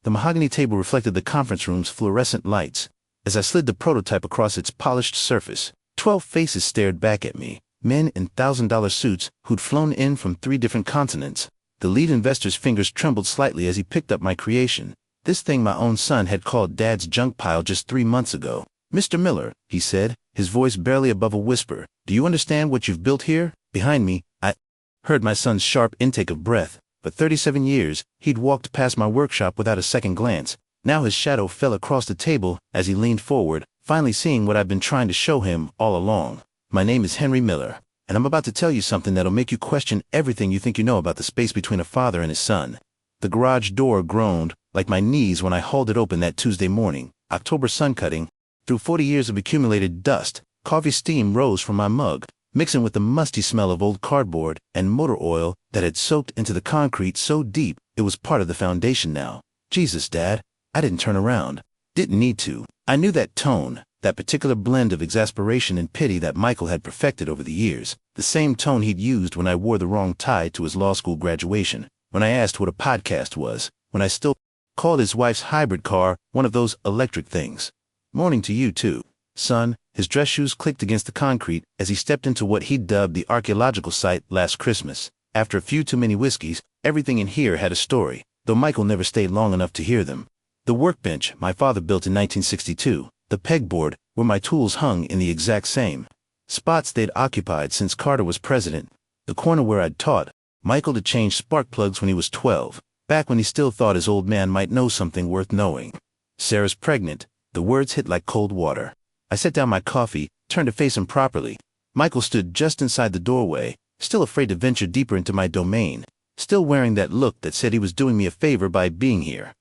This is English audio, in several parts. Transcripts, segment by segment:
The mahogany table reflected the conference room's fluorescent lights. As I slid the prototype across its polished surface, 12 faces stared back at me, men in $1,000 suits who'd flown in from 3 different continents. The lead investor's fingers trembled slightly as he picked up my creation. This thing my own son had called Dad's junk pile just 3 months ago. "Mr. Miller," he said, his voice barely above a whisper, "do you understand what you've built here?" Behind me, I heard my son's sharp intake of breath. For 37 years, he'd walked past my workshop without a second glance. Now his shadow fell across the table as he leaned forward, finally seeing what I've been trying to show him all along. "My name is Henry Miller, and I'm about to tell you something that'll make you question everything you think you know about the space between a father and his son." The garage door groaned, like my knees when I hauled it open that Tuesday morning. October sun cutting. Through 40 years of accumulated dust, coffee steam rose from my mug, mixing with the musty smell of old cardboard and motor oil that had soaked into the concrete so deep it was part of the foundation now. "Jesus, Dad." I didn't turn around. Didn't need to. I knew that tone, that particular blend of exasperation and pity that Michael had perfected over the years, the same tone he'd used when I wore the wrong tie to his law school graduation, when I asked what a podcast was, when I still called his wife's hybrid car one of those electric things. "Morning to you, too, son." His dress shoes clicked against the concrete as he stepped into what he'd dubbed the archaeological site last Christmas. After a few too many whiskeys, everything in here had a story, though Michael never stayed long enough to hear them. The workbench my father built in 1962, the pegboard where my tools hung in the exact same spots they'd occupied since Carter was president, the corner where I'd taught Michael to change spark plugs when he was 12, back when he still thought his old man might know something worth knowing. "Sarah's pregnant." The words hit like cold water. I set down my coffee, turned to face him properly. Michael stood just inside the doorway, still afraid to venture deeper into my domain, still wearing that look that said he was doing me a favor by being here.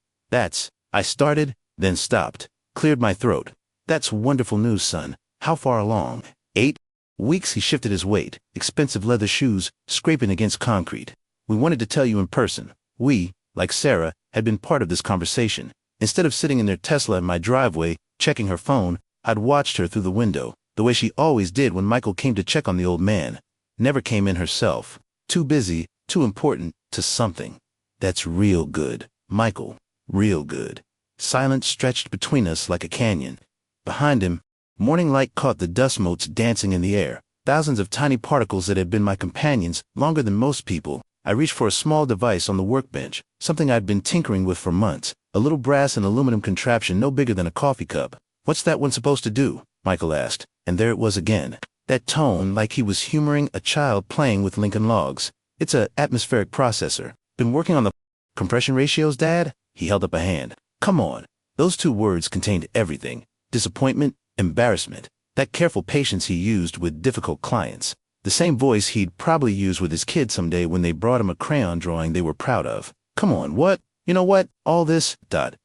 I started, then stopped, cleared my throat. "That's wonderful news, son. How far along?" 8 weeks. He shifted his weight, expensive leather shoes, scraping against concrete. "We wanted to tell you in person." We, like Sarah, had been part of this conversation. Instead of sitting in their Tesla in my driveway, checking her phone, I'd watched her through the window, the way she always did when Michael came to check on the old man. Never came in herself. Too busy, too important to something. "That's real good, Michael. Real good." Silence stretched between us like a canyon. Behind him, morning light caught the dust motes dancing in the air, thousands of tiny particles that had been my companions longer than most people. I reached for a small device on the workbench, something I'd been tinkering with for months, a little brass and aluminum contraption no bigger than a coffee cup. "What's that one supposed to do?" Michael asked, and there it was again. That tone like he was humoring a child playing with Lincoln Logs. "It's a atmospheric processor. Been working on the compression ratios, Dad?" He held up a hand. "Come on." Those 2 words contained everything. Disappointment, embarrassment, that careful patience he used with difficult clients. The same voice he'd probably use with his kids someday when they brought him a crayon drawing they were proud of. "Come on, what? You know what? All this,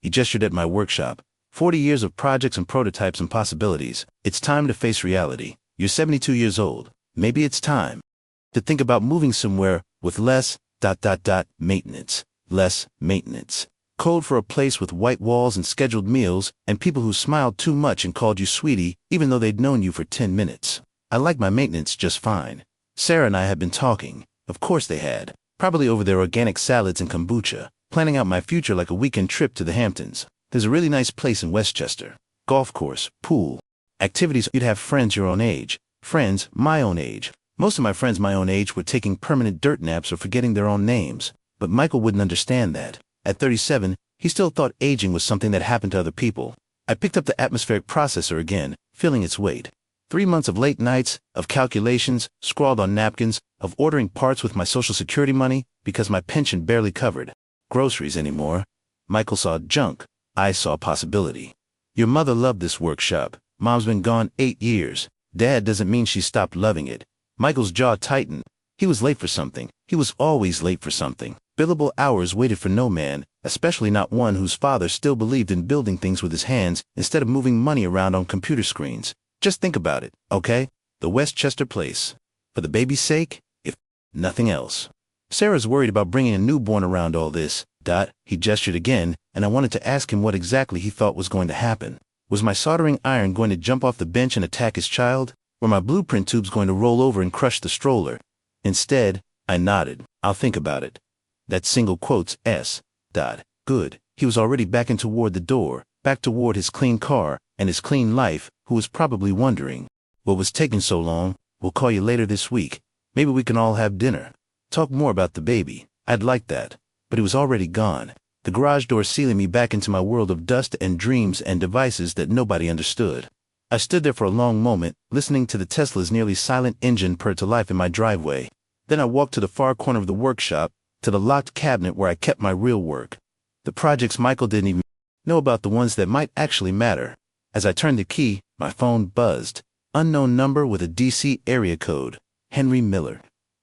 He gestured at my workshop. 40 years of projects and prototypes and possibilities. It's time to face reality. You're 72 years old. Maybe it's time to think about moving somewhere with less, maintenance. Less maintenance. Code for a place with white walls and scheduled meals and people who smiled too much and called you sweetie even though they'd known you for 10 minutes. I like my maintenance just fine. Sarah and I had been talking. Of course they had. Probably over their organic salads and kombucha, planning out my future like a weekend trip to the Hamptons. There's a really nice place in Westchester. Golf course, pool, activities. You'd have friends your own age, friends my own age. Most of my friends my own age were taking permanent dirt naps or forgetting their own names. But Michael wouldn't understand that. At 37, he still thought aging was something that happened to other people. I picked up the atmospheric processor again, feeling its weight. 3 months of late nights, of calculations, scrawled on napkins, of ordering parts with my Social Security money because my pension barely covered groceries anymore. Michael saw junk. I saw possibility. "Your mother loved this workshop. Mom's been gone 8 years. Dad doesn't mean she stopped loving it." Michael's jaw tightened. He was late for something. He was always late for something. Billable hours waited for no man, especially not one whose father still believed in building things with his hands instead of moving money around on computer screens. Just think about it, okay? The Westchester place. For the baby's sake, if nothing else. Sarah's worried about bringing a newborn around all this. He gestured again, and I wanted to ask him what exactly he thought was going to happen. Was my soldering iron going to jump off the bench and attack his child? Were my blueprint tubes going to roll over and crush the stroller? Instead, I nodded. "I'll think about it." That single quote's S. Good. He was already backing toward the door, back toward his clean car and his clean life, who was probably wondering, what was taking so long? We'll call you later this week. Maybe we can all have dinner. Talk more about the baby. I'd like that. But he was already gone. The garage door sealing me back into my world of dust and dreams and devices that nobody understood. I stood there for a long moment, listening to the Tesla's nearly silent engine purr to life in my driveway. Then I walked to the far corner of the workshop, to the locked cabinet where I kept my real work. The projects Michael didn't even know about, the ones that might actually matter. As I turned the key, my phone buzzed. Unknown number with a DC area code. Henry Miller.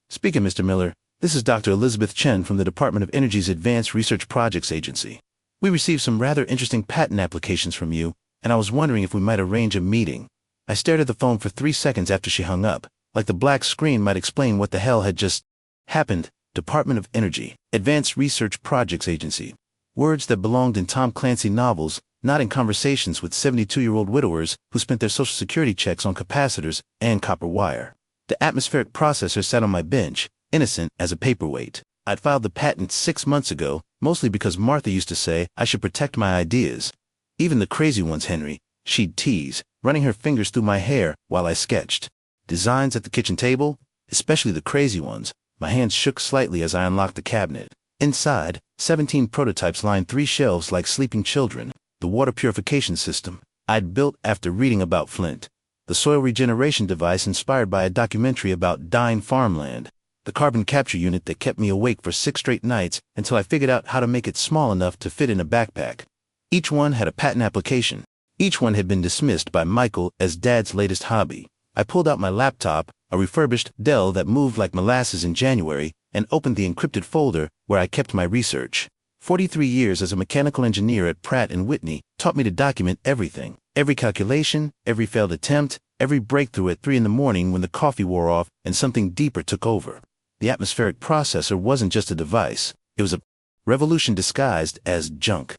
Speaking, Mr. Miller, this is Dr. Elizabeth Chen from the Department of Energy's Advanced Research Projects Agency. We received some rather interesting patent applications from you, and I was wondering if we might arrange a meeting. I stared at the phone for 3 seconds after she hung up, like the black screen might explain what the hell had just happened. Department of Energy, Advanced Research Projects Agency. Words that belonged in Tom Clancy novels, not in conversations with 72-year-old widowers who spent their Social Security checks on capacitors and copper wire. The atmospheric processor sat on my bench, innocent as a paperweight. I'd filed the patent 6 months ago, mostly because Martha used to say I should protect my ideas. Even the crazy ones, Henry, she'd tease, running her fingers through my hair while I sketched. Designs at the kitchen table, especially the crazy ones. My hands shook slightly as I unlocked the cabinet. Inside, 17 prototypes lined 3 shelves like sleeping children. The water purification system I'd built after reading about Flint. The soil regeneration device inspired by a documentary about dying farmland. The carbon capture unit that kept me awake for 6 straight nights until I figured out how to make it small enough to fit in a backpack. Each one had a patent application. Each one had been dismissed by Michael as Dad's latest hobby. I pulled out my laptop, a refurbished Dell that moved like molasses in January, and opened the encrypted folder where I kept my research. 43 years as a mechanical engineer at Pratt & Whitney taught me to document everything. Every calculation, every failed attempt, every breakthrough at 3 in the morning when the coffee wore off and something deeper took over. The atmospheric processor wasn't just a device. It was a revolution disguised as junk.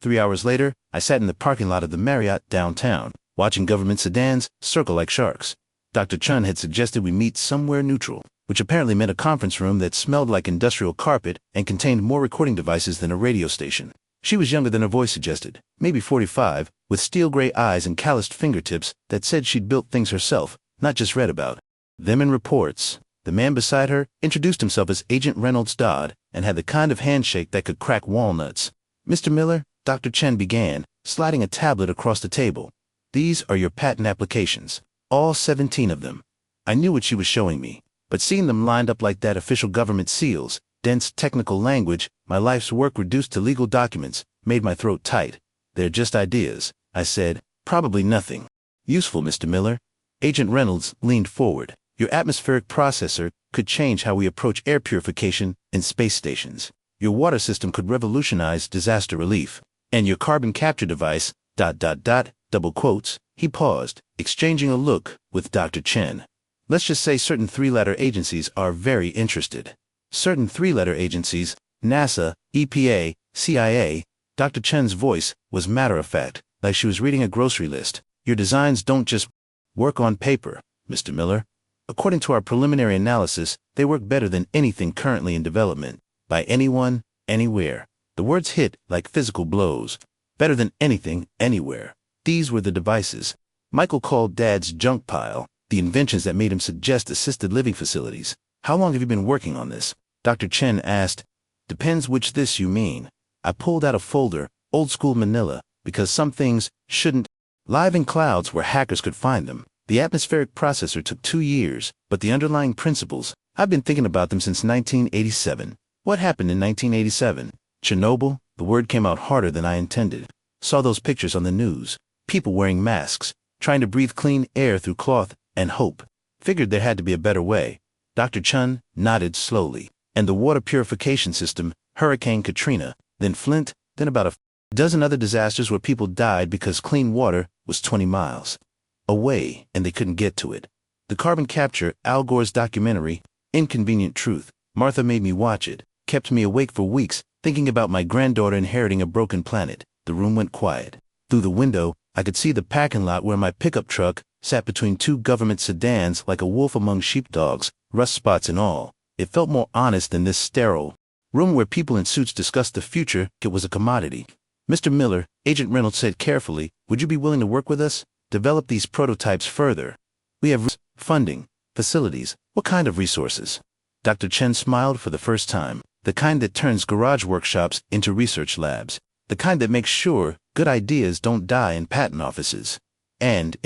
3 hours later, I sat in the parking lot of the Marriott downtown, watching government sedans circle like sharks. Dr. Chun had suggested we meet somewhere neutral, which apparently meant a conference room that smelled like industrial carpet and contained more recording devices than a radio station. She was younger than her voice suggested, maybe 45, with steel gray eyes and calloused fingertips that said she'd built things herself, not just read about them in reports. The man beside her introduced himself as Agent Reynolds Dodd and had the kind of handshake that could crack walnuts. Mr. Miller, Dr. Chen began, sliding a tablet across the table. These are your patent applications. All 17 of them. I knew what she was showing me, but seeing them lined up like that, official government seals, dense technical language, my life's work reduced to legal documents, made my throat tight. They're just ideas, I said, probably nothing useful, Mr. Miller. Agent Reynolds leaned forward. Your atmospheric processor could change how we approach air purification in space stations. Your water system could revolutionize disaster relief. And your carbon capture device, ... double quotes. He paused, exchanging a look with Dr. Chen. Let's just say certain 3-letter agencies are very interested. Certain 3-letter agencies, NASA, EPA, CIA. Dr. Chen's voice was matter-of-fact, like she was reading a grocery list. Your designs don't just work on paper, Mr. Miller. According to our preliminary analysis, they work better than anything currently in development, by anyone, anywhere. The words hit like physical blows. Better than anything, anywhere. These were the devices Michael called Dad's junk pile, the inventions that made him suggest assisted living facilities. How long have you been working on this? Dr. Chen asked. Depends which this you mean. I pulled out a folder, old school manila, because some things shouldn't live in clouds where hackers could find them. The atmospheric processor took 2 years, but the underlying principles, I've been thinking about them since 1987. What happened in 1987? Chernobyl? The word came out harder than I intended. Saw those pictures on the news. People wearing masks, trying to breathe clean air through cloth, and hope. Figured there had to be a better way. Dr. Chun nodded slowly. And the water purification system, Hurricane Katrina, then Flint, then about a dozen other disasters where people died because clean water was 20 miles away and they couldn't get to it. The carbon capture, Al Gore's documentary, Inconvenient Truth. Martha made me watch it, kept me awake for weeks, thinking about my granddaughter inheriting a broken planet. The room went quiet. Through the window, I could see the parking lot where my pickup truck sat between 2 government sedans like a wolf among sheepdogs, rust spots and all. It felt more honest than this sterile Room where people in suits discussed the future. It was a commodity. Mr. Miller, Agent Reynolds said carefully, would you be willing to work with us? Develop these prototypes further. We have funding, facilities. What kind of resources? Dr. Chen smiled for the first time. The kind that turns garage workshops into research labs. The kind that makes sure good ideas don't die in patent offices. And,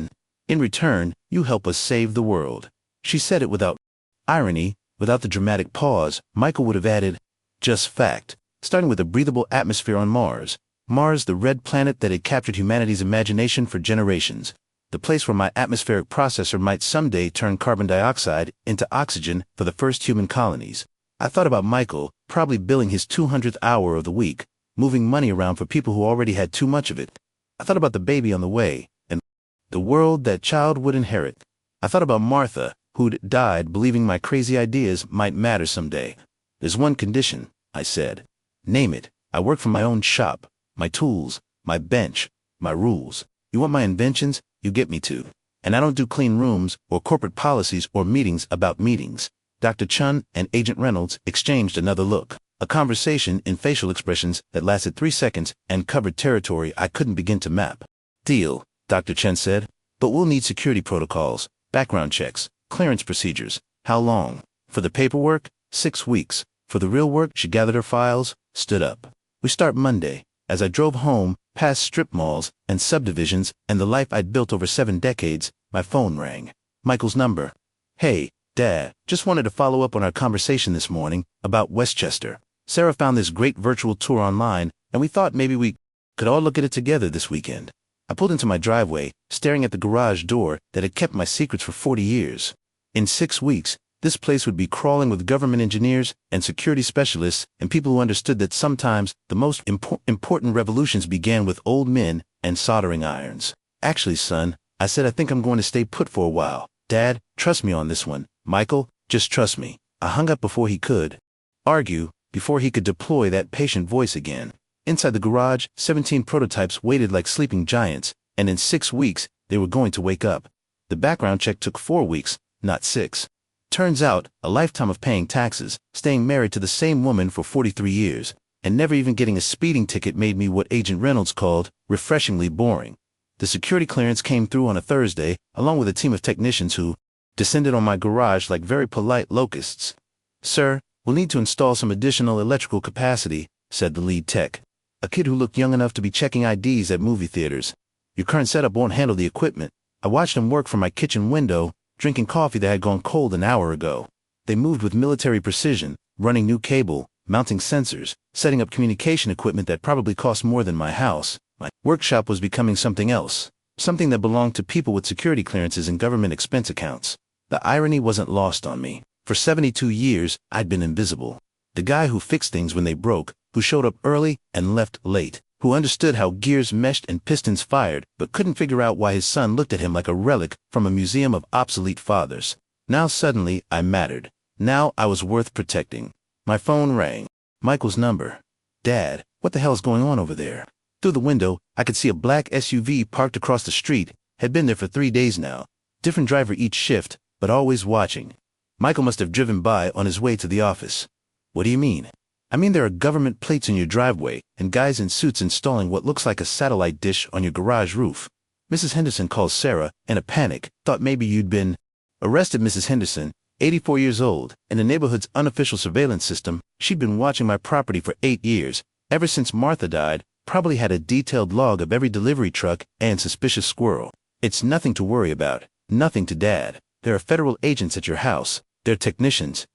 in return, you help us save the world. She said it without irony, without the dramatic pause. Michael would have added, just fact, starting with a breathable atmosphere on Mars. Mars, the red planet that had captured humanity's imagination for generations. The place where my atmospheric processor might someday turn carbon dioxide into oxygen for the first human colonies. I thought about Michael, probably billing his 200th hour of the week, moving money around for people who already had too much of it. I thought about the baby on the way, and the world that child would inherit. I thought about Martha, who'd died believing my crazy ideas might matter someday. There's one condition, I said. Name it. I work from my own shop, my tools, my bench, my rules. You want my inventions? You get me to. And I don't do clean rooms or corporate policies or meetings about meetings. Dr. Chen and Agent Reynolds exchanged another look, a conversation in facial expressions that lasted 3 seconds and covered territory I couldn't begin to map. Deal, Dr. Chen said, but we'll need security protocols, background checks, clearance procedures. How long? For the paperwork, 6 weeks. For the real work, she gathered her files, stood up. We start Monday. As I drove home, past strip malls and subdivisions and the life I'd built over 7 decades, my phone rang. Michael's number. Hey, Dad, just wanted to follow up on our conversation this morning about Westchester. Sarah found this great virtual tour online, and we thought maybe we could all look at it together this weekend. I pulled into my driveway, staring at the garage door that had kept my secrets for 40 years. In 6 weeks, this place would be crawling with government engineers and security specialists and people who understood that sometimes the most important revolutions began with old men and soldering irons. Actually, son, I said I think I'm going to stay put for a while. Dad, trust me on this one. Michael, just trust me. I hung up before he could argue, before he could deploy that patient voice again. Inside the garage, 17 prototypes waited like sleeping giants, and in 6 weeks, they were going to wake up. The background check took 4 weeks, not 6. Turns out, a lifetime of paying taxes, staying married to the same woman for 43 years, and never even getting a speeding ticket made me what Agent Reynolds called refreshingly boring. The security clearance came through on a Thursday, along with a team of technicians who descended on my garage like very polite locusts. Sir, we'll need to install some additional electrical capacity, said the lead tech, a kid who looked young enough to be checking IDs at movie theaters. Your current setup won't handle the equipment. I watched him work from my kitchen window, drinking coffee that had gone cold an hour ago. They moved with military precision, running new cable, mounting sensors, setting up communication equipment that probably cost more than my house. My workshop was becoming something else, something that belonged to people with security clearances and government expense accounts. The irony wasn't lost on me. For 72 years, I'd been invisible. The guy who fixed things when they broke, who showed up early and left late, who understood how gears meshed and pistons fired, but couldn't figure out why his son looked at him like a relic from a museum of obsolete fathers. Now suddenly, I mattered. Now I was worth protecting. My phone rang. Michael's number. Dad, what the hell's going on over there? Through the window, I could see a black SUV parked across the street, had been there for 3 days now. Different driver each shift, but always watching. Michael must have driven by on his way to the office. What do you mean? I mean there are government plates in your driveway and guys in suits installing what looks like a satellite dish on your garage roof. Mrs. Henderson calls Sarah, in a panic, thought maybe you'd been arrested. Mrs. Henderson, 84 years old, in the neighborhood's unofficial surveillance system. She'd been watching my property for 8 years, ever since Martha died, probably had a detailed log of every delivery truck and suspicious squirrel. It's nothing to worry about, nothing to Dad. There are federal agents at your house. They're technicians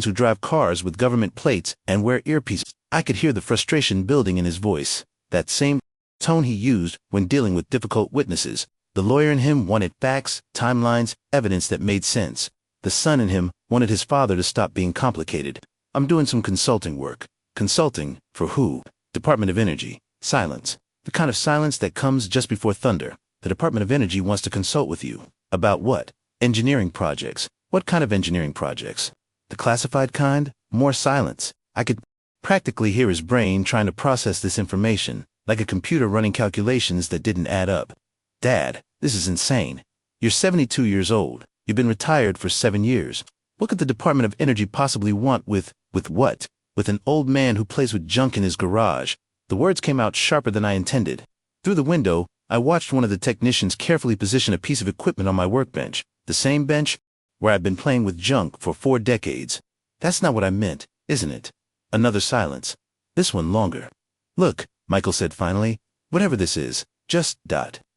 who drive cars with government plates and wear earpieces. I could hear the frustration building in his voice, that same tone he used when dealing with difficult witnesses. The lawyer in him wanted facts, timelines, evidence that made sense. The son in him wanted his father to stop being complicated. I'm doing some consulting work. Consulting? For who? Department of Energy. Silence. The kind of silence that comes just before thunder. The Department of Energy wants to consult with you. About what? Engineering projects. What kind of engineering projects? The classified kind? More silence. I could practically hear his brain trying to process this information, like a computer running calculations that didn't add up. Dad, this is insane. You're 72 years old. You've been retired for 7 years. What could the Department of Energy possibly want with what? with an old man who plays with junk in his garage. The words came out sharper than I intended. Through the window, I watched one of the technicians carefully position a piece of equipment on my workbench, the same bench where I've been playing with junk for 4 decades. That's not what I meant, isn't it? Another silence. This one longer. Look, Michael said finally, whatever this is, just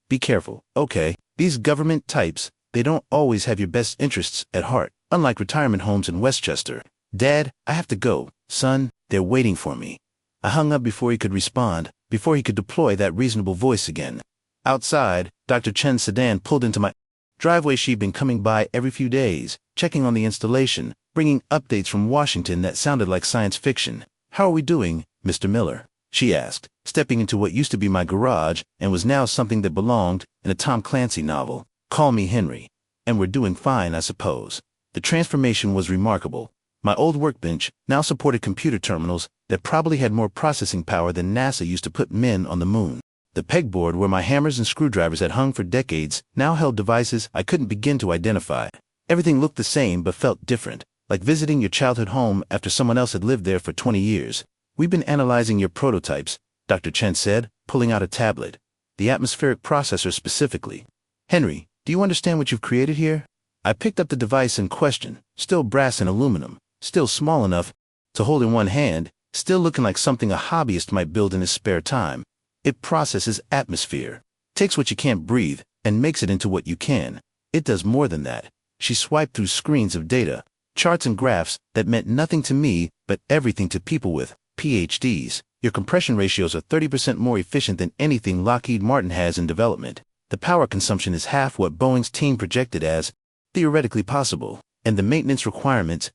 be careful, okay? These government types, they don't always have your best interests at heart, unlike retirement homes in Westchester. Dad, I have to go. Son, they're waiting for me. I hung up before he could respond, before he could deploy that reasonable voice again. Outside, Dr. Chen's sedan pulled into my driveway. She'd been coming by every few days, checking on the installation, bringing updates from Washington that sounded like science fiction. How are we doing, Mr. Miller? She asked, stepping into what used to be my garage and was now something that belonged in a Tom Clancy novel. Call me Henry. And we're doing fine, I suppose. The transformation was remarkable. My old workbench now supported computer terminals that probably had more processing power than NASA used to put men on the moon. The pegboard where my hammers and screwdrivers had hung for decades now held devices I couldn't begin to identify. Everything looked the same but felt different, like visiting your childhood home after someone else had lived there for 20 years. We've been analyzing your prototypes, Dr. Chen said, pulling out a tablet. The atmospheric processor specifically. Henry, do you understand what you've created here? I picked up the device in question, still brass and aluminum, still small enough to hold in one hand, still looking like something a hobbyist might build in his spare time. It processes atmosphere, takes what you can't breathe, and makes it into what you can. It does more than that. She swiped through screens of data, charts and graphs that meant nothing to me but everything to people with PhDs. Your compression ratios are 30% more efficient than anything Lockheed Martin has in development. The power consumption is half what Boeing's team projected as theoretically possible. And the maintenance requirements,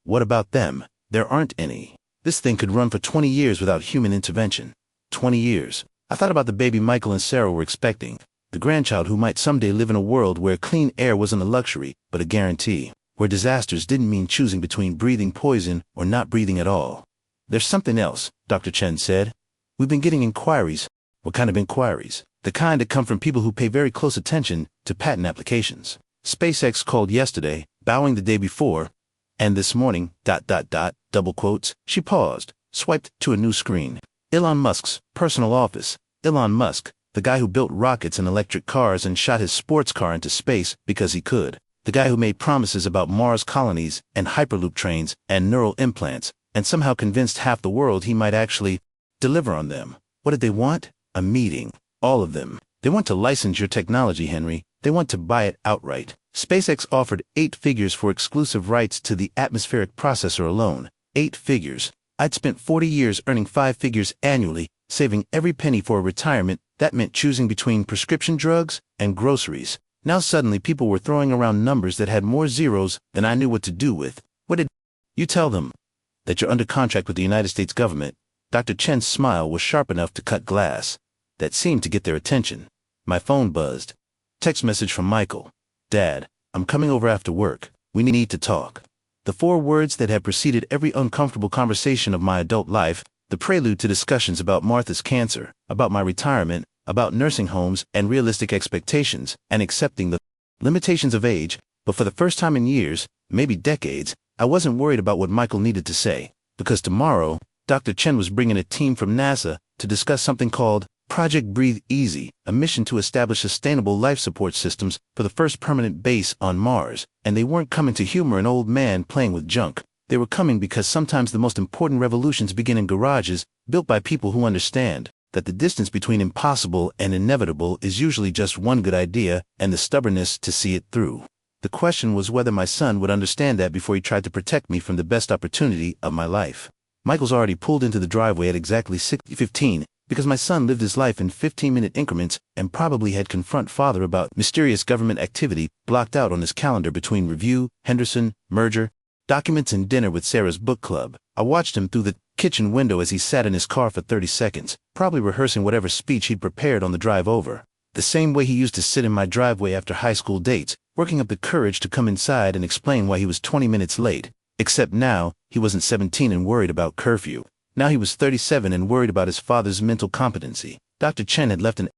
what about them? There aren't any. This thing could run for 20 years without human intervention. 20 years. I thought about the baby Michael and Sarah were expecting, the grandchild who might someday live in a world where clean air wasn't a luxury, but a guarantee, where disasters didn't mean choosing between breathing poison or not breathing at all. There's something else, Dr. Chen said. We've been getting inquiries. What kind of inquiries? The kind that come from people who pay very close attention to patent applications. SpaceX called yesterday, bowing the day before, and this morning, double quotes. She paused, swiped to a new screen. Elon Musk's personal office. Elon Musk, the guy who built rockets and electric cars and shot his sports car into space because he could. The guy who made promises about Mars colonies and Hyperloop trains and neural implants, and somehow convinced half the world he might actually deliver on them. What did they want? A meeting. All of them. They want to license your technology, Henry. They want to buy it outright. SpaceX offered 8 figures for exclusive rights to the atmospheric processor alone. 8 figures. I'd spent 40 years earning 5 figures annually, saving every penny for a retirement. That meant choosing between prescription drugs and groceries. Now suddenly people were throwing around numbers that had more zeros than I knew what to do with. What did you tell them? That you're under contract with the United States government. Dr. Chen's smile was sharp enough to cut glass. That seemed to get their attention. My phone buzzed. Text message from Michael. Dad, I'm coming over after work. We need to talk. The 4 words that had preceded every uncomfortable conversation of my adult life, the prelude to discussions about Martha's cancer, about my retirement, about nursing homes and realistic expectations, and accepting the limitations of age. But for the first time in years, maybe decades, I wasn't worried about what Michael needed to say, because tomorrow, Dr. Chen was bringing a team from NASA to discuss something called Project Breathe Easy, a mission to establish sustainable life support systems for the first permanent base on Mars. And they weren't coming to humor an old man playing with junk. They were coming because sometimes the most important revolutions begin in garages, built by people who understand that the distance between impossible and inevitable is usually just one good idea and the stubbornness to see it through. The question was whether my son would understand that before he tried to protect me from the best opportunity of my life. Michael's already pulled into the driveway at exactly 6:15, because my son lived his life in 15-minute increments and probably had confront father about mysterious government activity blocked out on his calendar between review, Henderson, merger, documents and dinner with Sarah's book club. I watched him through the kitchen window as he sat in his car for 30 seconds, probably rehearsing whatever speech he'd prepared on the drive over. The same way he used to sit in my driveway after high school dates, working up the courage to come inside and explain why he was 20 minutes late. Except now, he wasn't 17 and worried about curfew. Now he was 37 and worried about his father's mental competency. Dr. Chen had left an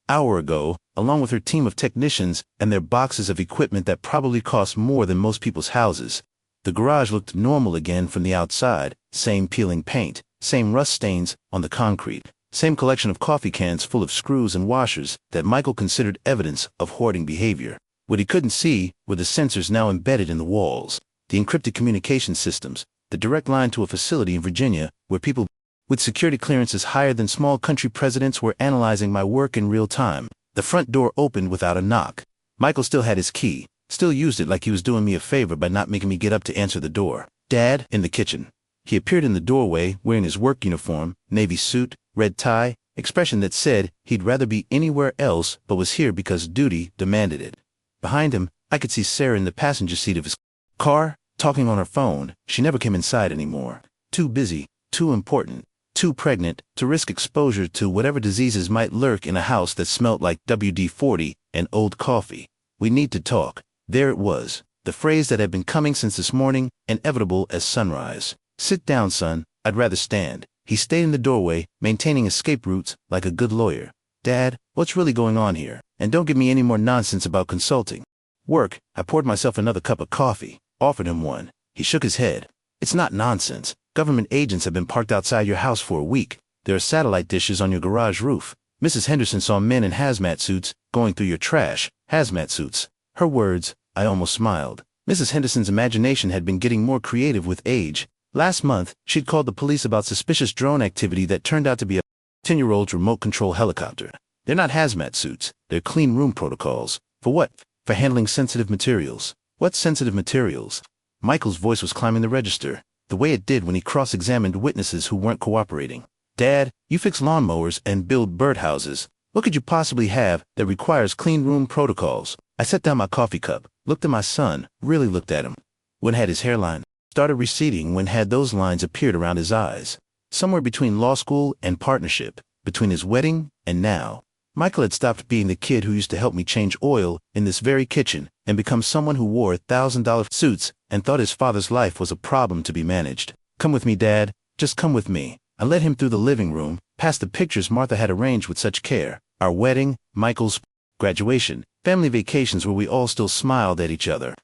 hour ago, along with her team of technicians and their boxes of equipment that probably cost more than most people's houses. The garage looked normal again from the outside, same peeling paint, same rust stains on the concrete, same collection of coffee cans full of screws and washers that Michael considered evidence of hoarding behavior. What he couldn't see were the sensors now embedded in the walls, the encrypted communication systems, the direct line to a facility in Virginia where people with security clearances higher than small country presidents were analyzing my work in real time. The front door opened without a knock. Michael still had his key, still used it like he was doing me a favor by not making me get up to answer the door. Dad, in the kitchen. He appeared in the doorway wearing his work uniform, navy suit, red tie, expression that said he'd rather be anywhere else but was here because duty demanded it. Behind him, I could see Sarah in the passenger seat of his car, talking on her phone. She never came inside anymore. Too busy, too important, too pregnant to risk exposure to whatever diseases might lurk in a house that smelt like WD-40 and old coffee. We need to talk. There it was, the phrase that had been coming since this morning, inevitable as sunrise. Sit down, son. I'd rather stand. He stayed in the doorway, maintaining escape routes like a good lawyer. Dad, what's really going on here? And don't give me any more nonsense about consulting. Work. I poured myself another cup of coffee, offered him one. He shook his head. It's not nonsense. Government agents have been parked outside your house for a week. There are satellite dishes on your garage roof. Mrs. Henderson saw men in hazmat suits going through your trash. Hazmat suits. Her words. I almost smiled. Mrs. Henderson's imagination had been getting more creative with age. Last month, she'd called the police about suspicious drone activity that turned out to be a 10-year-old remote control helicopter. They're not hazmat suits. They're clean room protocols. For what? For handling sensitive materials. What sensitive materials? Michael's voice was climbing the register, the way it did when he cross-examined witnesses who weren't cooperating. Dad, you fix lawnmowers and build birdhouses. What could you possibly have that requires clean room protocols? I set down my coffee cup, looked at my son, really looked at him. When had his hairline started receding, when had those lines appeared around his eyes? Somewhere between law school and partnership, between his wedding and now. Michael had stopped being the kid who used to help me change oil in this very kitchen and become someone who wore $1,000 suits and thought his father's life was a problem to be managed. Come with me, Dad. Just come with me. I led him through the living room, past the pictures Martha had arranged with such care. Our wedding, Michael's graduation, family vacations where we all still smiled at each other.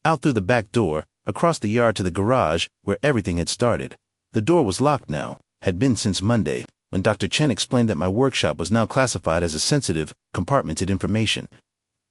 Out through the back door, across the yard to the garage where everything had started. The door was locked now, had been since Monday, when Dr. Chen explained that my workshop was now classified as a sensitive, compartmented information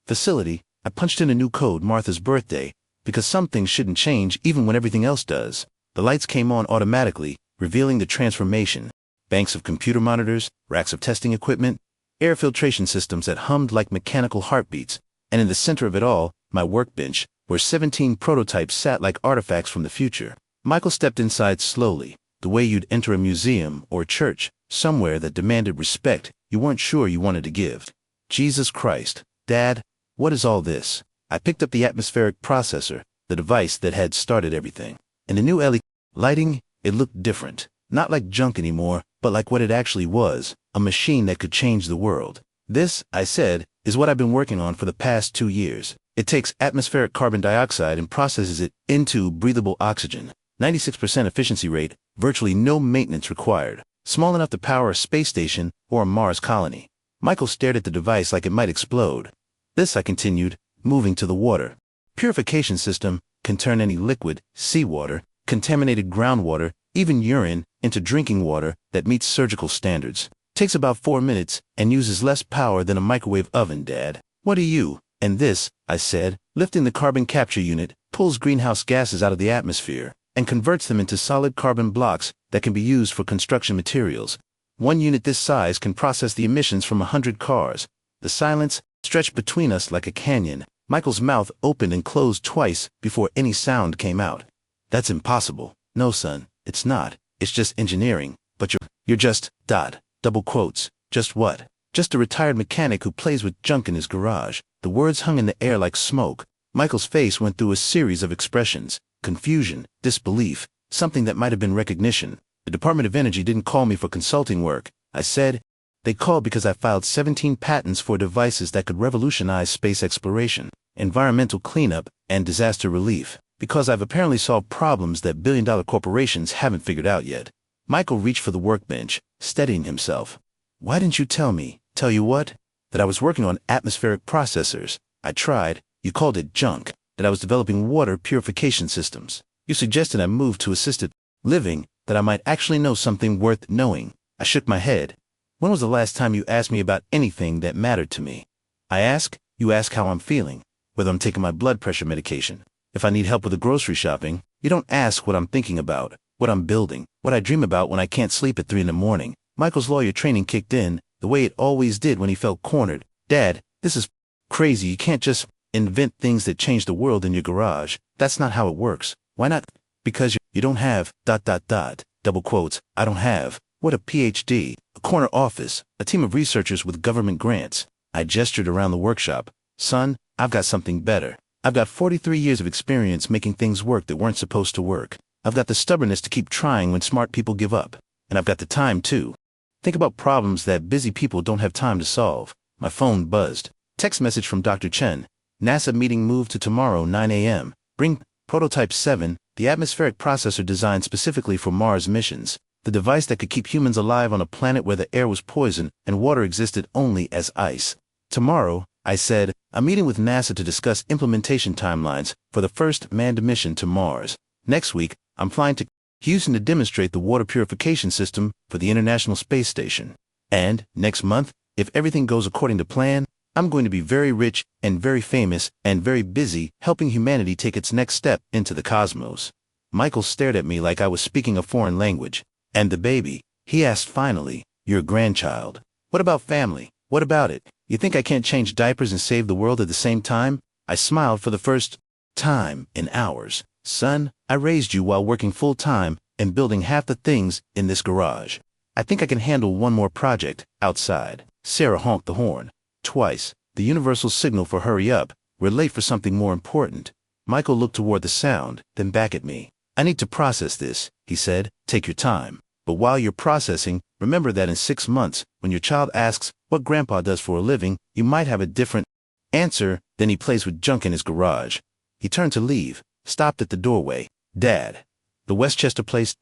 facility. I punched in a new code, Martha's birthday, because some things shouldn't change even when everything else does. The lights came on automatically, revealing the transformation. Banks of computer monitors, racks of testing equipment, air filtration systems that hummed like mechanical heartbeats, and in the center of it all, my workbench, where 17 prototypes sat like artifacts from the future. Michael stepped inside slowly, the way you'd enter a museum or a church, somewhere that demanded respect you weren't sure you wanted to give. Jesus Christ, Dad, what is all this? I picked up the atmospheric processor, the device that had started everything. In the new LED lighting, it looked different. Not like junk anymore, but like what it actually was, a machine that could change the world. This, I said, is what I've been working on for the past 2 years. It takes atmospheric carbon dioxide and processes it into breathable oxygen. 96% efficiency rate, virtually no maintenance required. Small enough to power a space station or a Mars colony. Michael stared at the device like it might explode. This, I continued, moving to the water. Purification system can turn any liquid, seawater, contaminated groundwater, even urine, into drinking water that meets surgical standards. Takes about 4 minutes and uses less power than a microwave oven, Dad. What are you? And this, I said, lifting the carbon capture unit, pulls greenhouse gases out of the atmosphere and converts them into solid carbon blocks that can be used for construction materials. One unit this size can process the emissions from 100 cars. The silence stretched between us like a canyon. Michael's mouth opened and closed twice before any sound came out. That's impossible. No, son, it's not. It's just engineering. But you're just, double quotes. Just what? Just a retired mechanic who plays with junk in his garage. The words hung in the air like smoke. Michael's face went through a series of expressions. Confusion, disbelief, something that might have been recognition. The Department of Energy didn't call me for consulting work, I said. They called because I filed 17 patents for devices that could revolutionize space exploration, environmental cleanup, and disaster relief. Because I've apparently solved problems that billion-dollar corporations haven't figured out yet. Michael reached for the workbench, steadying himself. Why didn't you tell me? Tell you what? That I was working on atmospheric processors. I tried. You called it junk. That I was developing water purification systems. You suggested I move to assisted living, that I might actually know something worth knowing. I shook my head. When was the last time you asked me about anything that mattered to me? You ask how I'm feeling, whether I'm taking my blood pressure medication, if I need help with the grocery shopping. You don't ask what I'm thinking about, what I'm building, what I dream about when I can't sleep at 3 in the morning. Michael's lawyer training kicked in, the way it always did when he felt cornered. Dad, this is crazy. You can't just invent things that change the world in your garage. That's not how it works. Why not? Because you don't have, double quotes, I don't have. What a PhD, a corner office, a team of researchers with government grants. I gestured around the workshop. Son, I've got something better. I've got 43 years of experience making things work that weren't supposed to work. I've got the stubbornness to keep trying when smart people give up. And I've got the time, too. Think about problems that busy people don't have time to solve. My phone buzzed. Text message from Dr. Chen. NASA meeting moved to tomorrow, 9 a.m. Bring Prototype 7, the atmospheric processor designed specifically for Mars missions. The device that could keep humans alive on a planet where the air was poison and water existed only as ice. Tomorrow, I said, I'm meeting with NASA to discuss implementation timelines for the first manned mission to Mars. Next week, I'm flying to Houston to demonstrate the water purification system for the International Space Station. And, next month, if everything goes according to plan, I'm going to be very rich and very famous and very busy helping humanity take its next step into the cosmos. Michael stared at me like I was speaking a foreign language. And the baby, he asked finally, your grandchild. What about family? What about it? You think I can't change diapers and save the world at the same time? I smiled for the first time in hours. Son, I raised you while working full-time and building half the things in this garage. I think I can handle one more project outside. Sarah honked the horn. Twice, the universal signal for hurry up. We're late for something more important. Michael looked toward the sound, then back at me. I need to process this, he said. Take your time. But while you're processing, remember that in 6 months, when your child asks what Grandpa does for a living, you might have a different answer than he plays with junk in his garage. He turned to leave, stopped at the doorway. Dad, the Westchester place,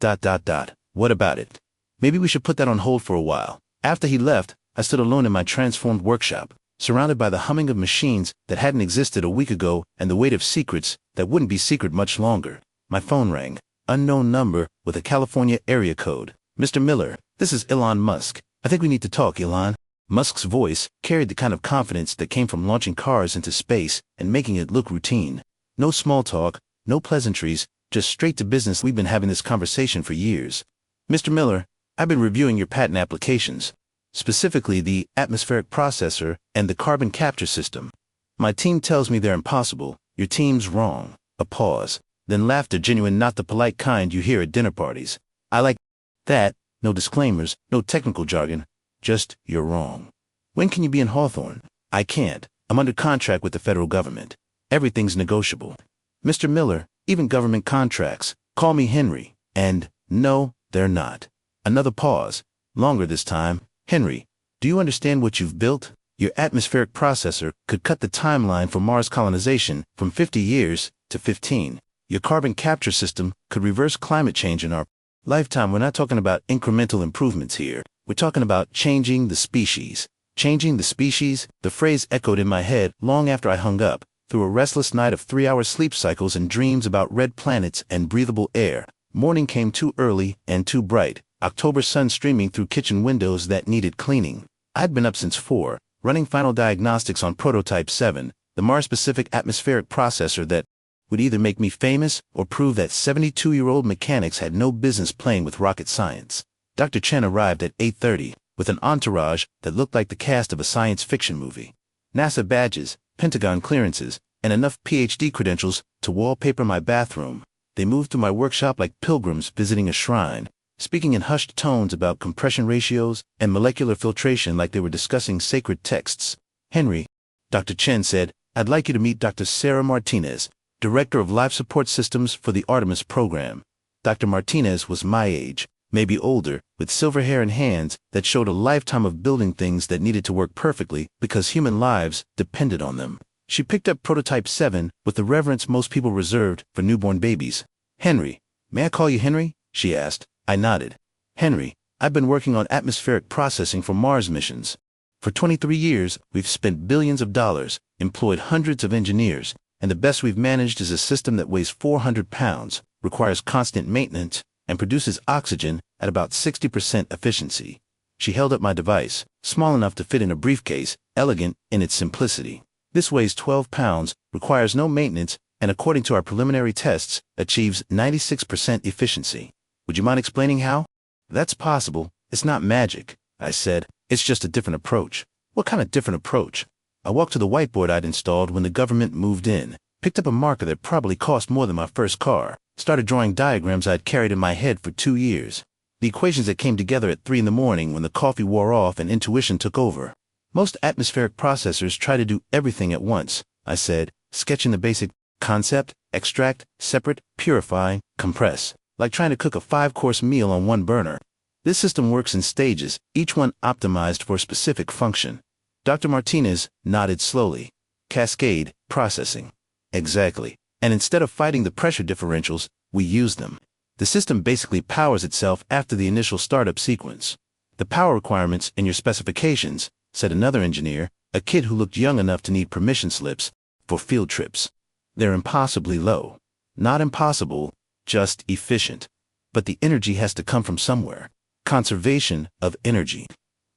What about it? Maybe we should put that on hold for a while. After he left, I stood alone in my transformed workshop, surrounded by the humming of machines that hadn't existed a week ago and the weight of secrets that wouldn't be secret much longer. My phone rang. Unknown number with a California area code. Mr. Miller, this is Elon Musk. I think we need to talk, Elon. Musk's voice carried the kind of confidence that came from launching cars into space and making it look routine. No small talk, no pleasantries, just straight to business. We've been having this conversation for years. Mr. Miller, I've been reviewing your patent applications, specifically the atmospheric processor and the carbon capture system. My team tells me they're impossible. Your team's wrong. A pause. Then laughter, genuine, not the polite kind you hear at dinner parties. I like that. No disclaimers, no technical jargon. Just, you're wrong. When can you be in Hawthorne? I can't. I'm under contract with the federal government. Everything's negotiable. Mr. Miller, even government contracts. Call me Henry. And, no, they're not. Another pause. Longer this time. Henry, do you understand what you've built? Your atmospheric processor could cut the timeline for Mars colonization from 50 years to 15. Your carbon capture system could reverse climate change in our lifetime. We're not talking about incremental improvements here. We're talking about changing the species. Changing the species? The phrase echoed in my head long after I hung up, through a restless night of 3-hour sleep cycles and dreams about red planets and breathable air. Morning came too early and too bright. October sun streaming through kitchen windows that needed cleaning. I'd been up since 4, running final diagnostics on Prototype 7, the Mars-specific atmospheric processor that would either make me famous or prove that 72-year-old mechanics had no business playing with rocket science. Dr. Chen arrived at 8:30 with an entourage that looked like the cast of a science fiction movie. NASA badges, Pentagon clearances, and enough PhD credentials to wallpaper my bathroom. They moved through my workshop like pilgrims visiting a shrine, speaking in hushed tones about compression ratios and molecular filtration like they were discussing sacred texts. Henry, Dr. Chen said, I'd like you to meet Dr. Sarah Martinez, Director of Life Support Systems for the Artemis program. Dr. Martinez was my age, maybe older, with silver hair and hands that showed a lifetime of building things that needed to work perfectly because human lives depended on them. She picked up Prototype 7 with the reverence most people reserved for newborn babies. Henry, may I call you Henry? She asked. I nodded. Henry, I've been working on atmospheric processing for Mars missions. For 23 years, we've spent billions of dollars, employed hundreds of engineers, and the best we've managed is a system that weighs 400 pounds. requires constant maintenance, and produces oxygen at about 60% efficiency. She held up my device, small enough to fit in a briefcase, elegant in its simplicity. This weighs 12 pounds, requires no maintenance, and according to our preliminary tests, achieves 96% efficiency. Would you mind explaining how? That's possible. It's not magic, I said. It's just a different approach. What kind of different approach? I walked to the whiteboard I'd installed when the government moved in, picked up a marker that probably cost more than my first car, started drawing diagrams I'd carried in my head for 2 years. The equations that came together at 3 in the morning when the coffee wore off and intuition took over. Most atmospheric processors try to do everything at once, I said, sketching the basic concept: extract, separate, purify, compress, like trying to cook a 5-course meal on one burner. This system works in stages, each one optimized for a specific function. Dr. Martinez nodded slowly. Cascade, processing. Exactly. And instead of fighting the pressure differentials, we use them. The system basically powers itself after the initial startup sequence. The power requirements in your specifications, said another engineer, a kid who looked young enough to need permission slips for field trips. They're impossibly low. Not impossible, just efficient. But the energy has to come from somewhere. Conservation of energy.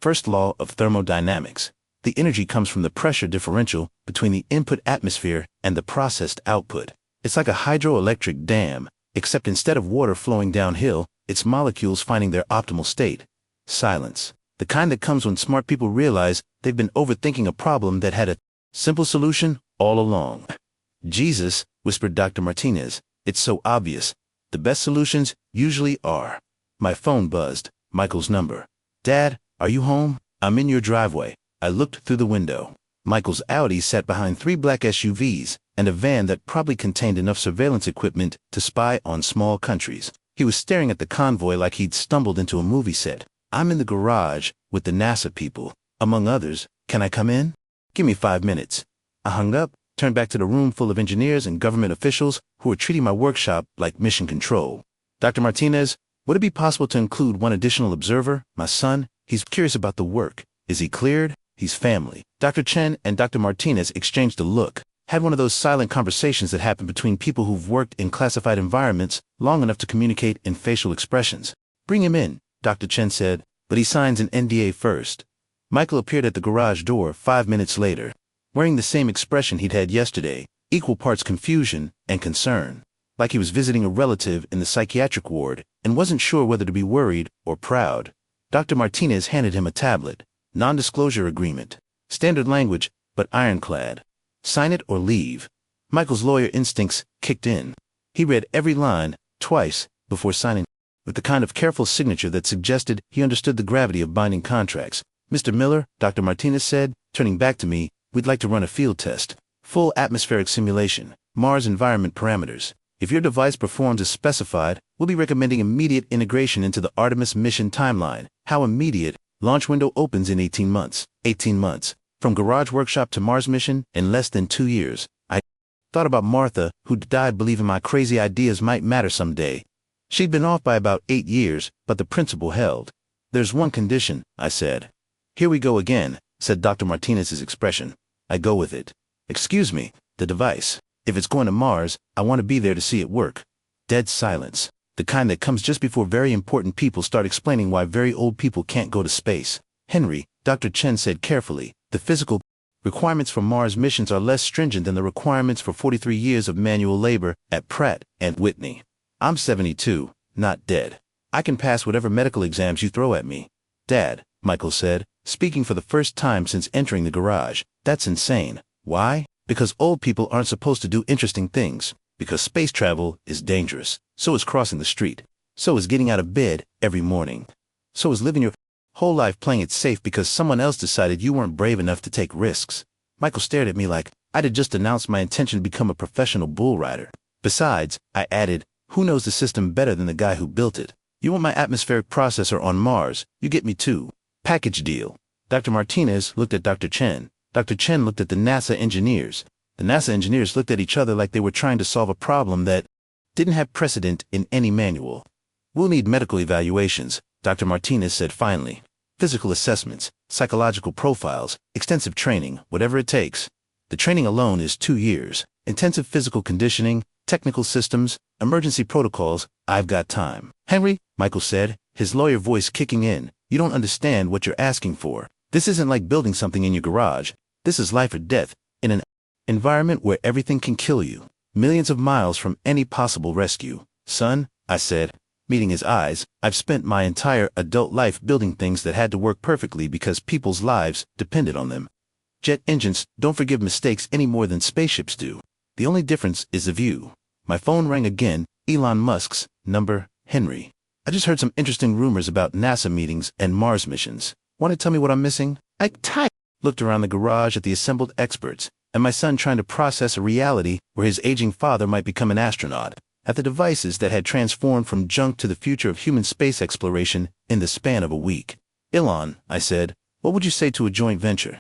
First law of thermodynamics. The energy comes from the pressure differential between the input atmosphere and the processed output. It's like a hydroelectric dam, except instead of water flowing downhill, it's molecules finding their optimal state. Silence. The kind that comes when smart people realize they've been overthinking a problem that had a simple solution all along. Jesus, whispered Dr. Martinez, it's so obvious. The best solutions usually are. My phone buzzed. Michael's number. Dad, are you home? I'm in your driveway. I looked through the window. Michael's Audi sat behind 3 black SUVs and a van that probably contained enough surveillance equipment to spy on small countries. He was staring at the convoy like he'd stumbled into a movie set. I'm in the garage with the NASA people, among others. Can I come in? Give me 5 minutes. I hung up, turned back to the room full of engineers and government officials who were treating my workshop like mission control. Dr. Martinez, would it be possible to include one additional observer, my son? He's curious about the work. Is he cleared? He's family. Dr. Chen and Dr. Martinez exchanged a look, had one of those silent conversations that happen between people who've worked in classified environments long enough to communicate in facial expressions. Bring him in, Dr. Chen said, but he signs an NDA first. Michael appeared at the garage door 5 minutes later, wearing the same expression he'd had yesterday, equal parts confusion and concern, like he was visiting a relative in the psychiatric ward and wasn't sure whether to be worried or proud. Dr. Martinez handed him a tablet. Non-disclosure agreement. Standard language, but ironclad. Sign it or leave. Michael's lawyer instincts kicked in. He read every line, twice, before signing, with the kind of careful signature that suggested he understood the gravity of binding contracts. Mr. Miller, Dr. Martinez said, turning back to me, we'd like to run a field test. Full atmospheric simulation. Mars environment parameters. If your device performs as specified, we'll be recommending immediate integration into the Artemis mission timeline. How immediate? Launch window opens in 18 months. 18 months. From garage workshop to Mars mission in less than 2 years. I thought about Martha, who'd died believing my crazy ideas might matter someday. She'd been off by about 8 years, but the principle held. There's one condition, I said. Here we go again, said Dr. Martinez's expression. I go with it. Excuse me, the device. If it's going to Mars, I want to be there to see it work. Dead silence. The kind that comes just before very important people start explaining why very old people can't go to space. Henry, Dr. Chen said carefully, the physical requirements for Mars missions are less stringent than the requirements for 43 years of manual labor at Pratt and Whitney. I'm 72, not dead. I can pass whatever medical exams you throw at me. Dad, Michael said, speaking for the first time since entering the garage, that's insane. Why? Because old people aren't supposed to do interesting things. Because space travel is dangerous. So is crossing the street. So is getting out of bed every morning. So is living your whole life playing it safe because someone else decided you weren't brave enough to take risks. Michael stared at me like I'd just announced my intention to become a professional bull rider. Besides, I added, who knows the system better than the guy who built it? You want my atmospheric processor on Mars, you get me too. Package deal. Dr. Martinez looked at Dr. Chen. Dr. Chen looked at the NASA engineers. The NASA engineers looked at each other like they were trying to solve a problem that didn't have precedent in any manual. We'll need medical evaluations, Dr. Martinez said finally. Physical assessments, psychological profiles, extensive training, whatever it takes. The training alone is 2 years. Intensive physical conditioning, technical systems, emergency protocols, I've got time. Henry, Michael said, his lawyer voice kicking in, you don't understand what you're asking for. This isn't like building something in your garage. This is life or death, in an environment where everything can kill you, millions of miles from any possible rescue. Son, I said, meeting his eyes, I've spent my entire adult life building things that had to work perfectly because people's lives depended on them. Jet engines don't forgive mistakes any more than spaceships do. The only difference is the view. My phone rang again, Elon Musk's number, Henry. I just heard some interesting rumors about NASA meetings and Mars missions. Want to tell me what I'm missing? I looked around the garage at the assembled experts, and my son trying to process a reality where his aging father might become an astronaut, at the devices that had transformed from junk to the future of human space exploration in the span of a week. Elon, I said, what would you say to a joint venture?